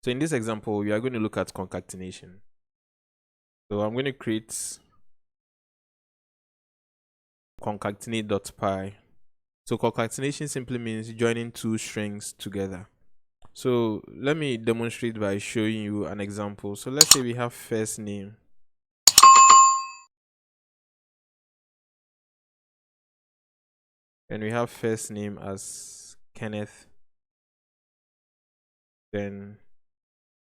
So in this example, we are going to look at concatenation. So I'm going to create concatenate.py. So concatenation simply means joining two strings together. So let me demonstrate by showing you an example. So let's say we have first name. And we have first name as Kenneth. Then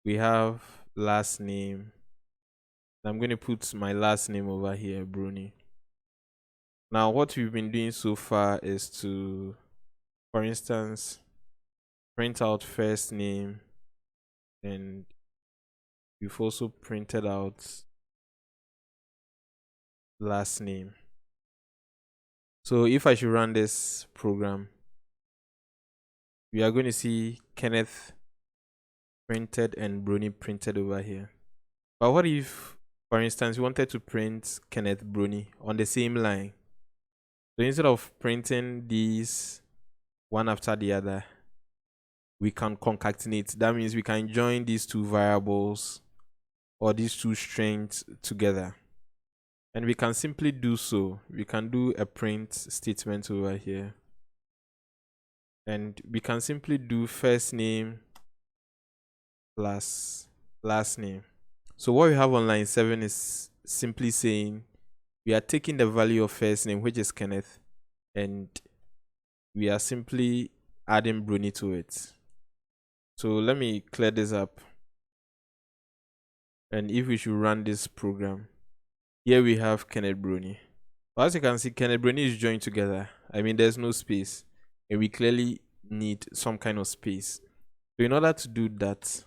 we have last name. I'm going to put my last name over here, Bruni. Now, what we've been doing so far is to, for instance, print out first name, and we've also printed out last name. So if I should run this program, we are going to see Kenneth printed and Bruni printed over here. But what if, for instance, we wanted to print Kenneth Bruni on the same line? So instead of printing these one after the other, we can concatenate. That means we can join these two variables or these two strings together. And we can simply do so. We can do a print statement over here. And we can simply do first name plus last name. So what we have on line 7 is simply saying we are taking the value of first name, which is Kenneth, and we are simply adding Bruni to it. So let me clear this up. And if we should run this program, here we have Kenneth Bruni. But as you can see, Kenneth Bruni is joined together. I mean, there's no space, and we clearly need some kind of space. So in order to do that,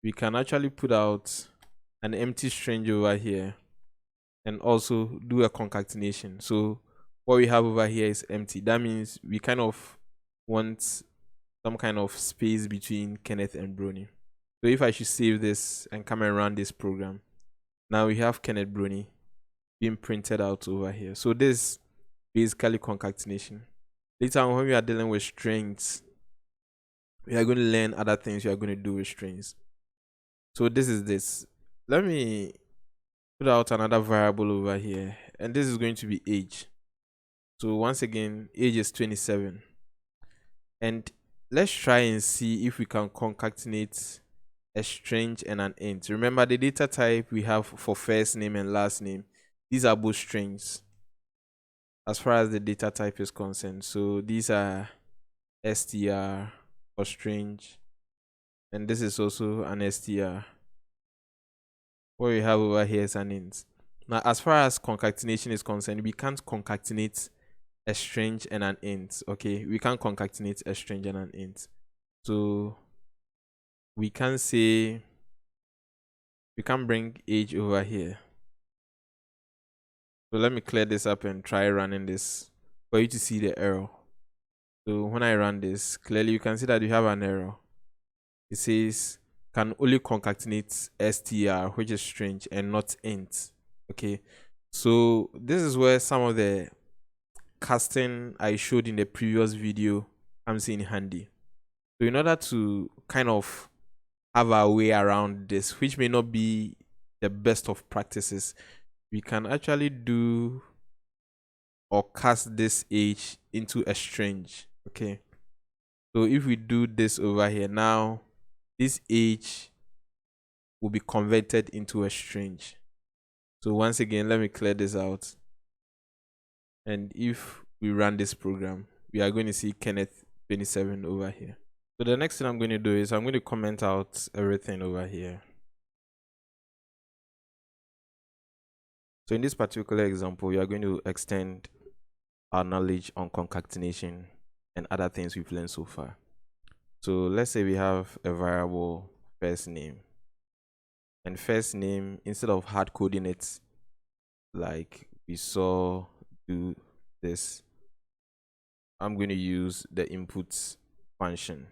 we can actually put out an empty string over here and also do a concatenation. So what we have over here is empty. That means we kind of want some kind of space between Kenneth and Bruni. So if I should save this and come and run this program, now we have Kenneth Bruni being printed out over here. So this is basically concatenation. Later on, when we are dealing with strings, we are going to learn other things we are going to do with strings. So this is this. Let me put out another variable over here, and this is going to be age. So once again, age is 27. And let's try and see if we can concatenate a string and an int. Remember, the data type we have for first name and last name, these are both strings as far as the data type is concerned. So these are str or string, and this is also an str. What we have over here is an int. Now, as far as concatenation is concerned, we can't concatenate a string and an int. Okay, we can't concatenate a string and an int. So we can say we can bring age over here. So let me clear this up and try running this for you to see the error. So when I run this, clearly you can see that you have an error. It says can only concatenate str, which is string, and not int. Okay, so this is where some of the casting I showed in the previous video comes in handy. So in order to kind of have our way around this, which may not be the best of practices, we can actually do or cast this age into a string. Okay, so if we do this over here, now this age will be converted into a string. So once again, let me clear this out. And if we run this program, we are going to see Kenneth 27 over here. So the next thing I'm going to do is I'm going to comment out everything over here. So in this particular example, we are going to extend our knowledge on concatenation and other things we've learned so far. So let's say we have a variable first name. And first name, instead of hard coding it like we saw do this, I'm going to use the input function.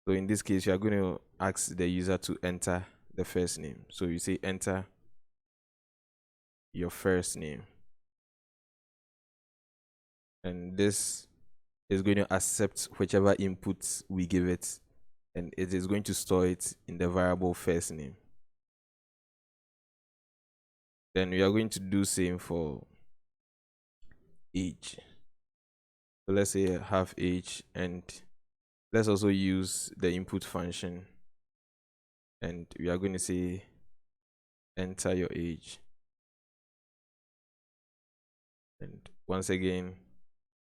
So in this case, you are going to ask the user to enter the first name. So you say enter your first name. And this is going to accept whichever input we give it. and it is going to store it in the variable first name. Then we are going to do same for age. So let's say I have age, and let's also use the input function, and we are going to say enter your age. And once again,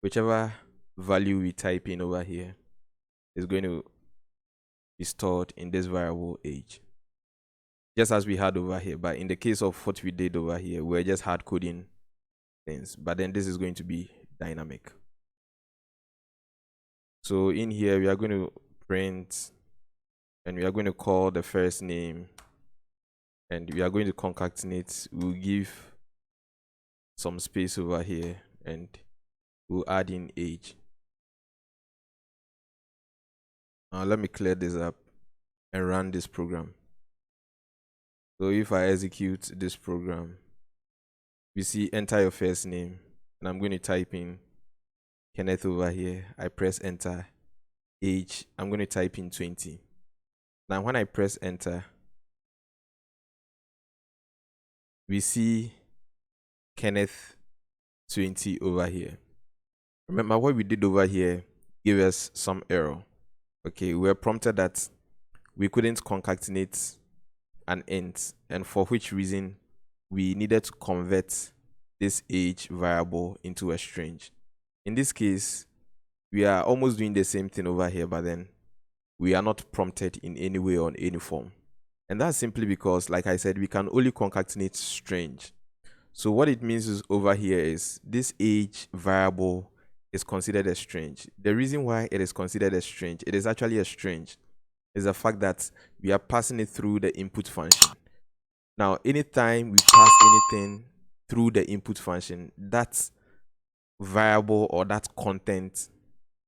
whichever value we type in over here is going to be stored in this variable age, just as we had over here. But in the case of what we did over here, we're just hard coding things, but then this is going to be dynamic. So in here, we are going to print, and we are going to call the first name, and we are going to concatenate. We'll give some space over here, and we'll add in age. Now let me clear this up and run this program. So if I execute this program, we see enter your first name, and I'm going to type in Kenneth over here. I press enter. Age, I'm going to type in 20. Now when I press enter, we see Kenneth 20 over here. Remember what we did over here gave us some error. Okay, we were prompted that we couldn't concatenate an int, and for which reason we needed to convert this age variable into a string. In this case, we are almost doing the same thing over here, but then we are not prompted in any way or in any form. And that's simply because, like I said, we can only concatenate string. So what it means is over here is this age variable is considered a string. The reason why it is considered a string, it is actually a string, is the fact that we are passing it through the input function. Now, anytime we pass anything through the input function, that variable or that content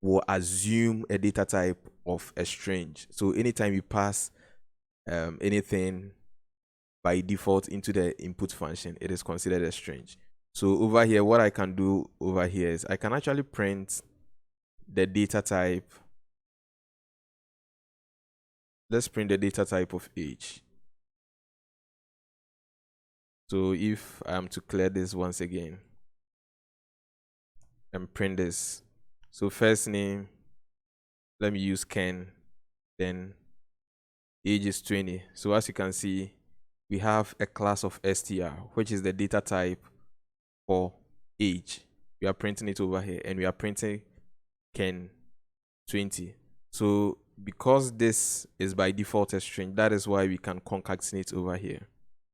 will assume a data type of a string. So anytime you pass anything by default into the input function, it is considered a string. So over here, what I can do over here is I can actually print the data type. Let's print the data type of age. So if I am to clear this once again and print this, so first name, let me use Ken, then age is 20. So as you can see, we have a class of str, which is the data type for age. We are printing it over here, and we are printing Ken 20. So because this is by default a string, that is why we can concatenate over here.